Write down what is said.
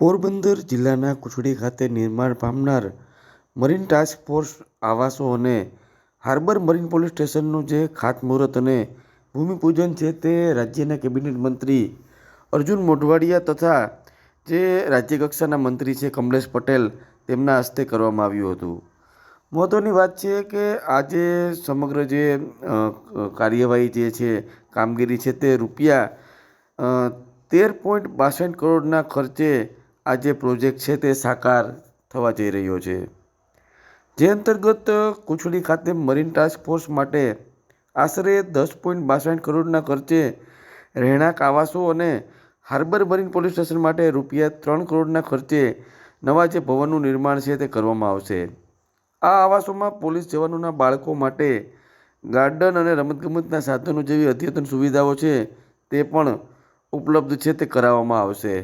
પોરબંદર જિલ્લાના કુચડી ખાતે નિર્માણ પામનાર મરીન ટાસ્ક ફોર્સ આવાસો અને હાર્બર મરીન પોલીસ સ્ટેશનનું જે ખાતમુહૂર્ત અને ભૂમિપૂજન છે તે રાજ્યના કેબિનેટ મંત્રી અર્જુન મોઢવાડિયા તથા જે રાજ્યકક્ષાના મંત્રી છે કમલેશ પટેલ તેમના હસ્તે કરવામાં આવ્યું હતું. મહત્ત્વની વાત છે કે આજે સમગ્ર જે કાર્યવાહી જે છે કામગીરી છે તે રૂપિયા 13.62 કરોડના ખર્ચે આ જે પ્રોજેક્ટ છે તે સાકાર થવા જઈ રહ્યો છે. જે અંતર્ગત કુચડી ખાતે મરીન ટાસ્ક ફોર્સ માટે આશરે 10.62 કરોડના ખર્ચે રહેણાંક આવાસો અને હાર્બર મરીન પોલીસ સ્ટેશન માટે રૂપિયા 3 કરોડના ખર્ચે નવા જે ભવનનું નિર્માણ છે તે કરવામાં આવશે. આ આવાસોમાં પોલીસ જવાનોના બાળકો માટે ગાર્ડન અને રમતગમતના સાધનો જેવી અદ્યતન સુવિધાઓ છે તે પણ ઉપલબ્ધ છે તે કરાવવામાં આવશે.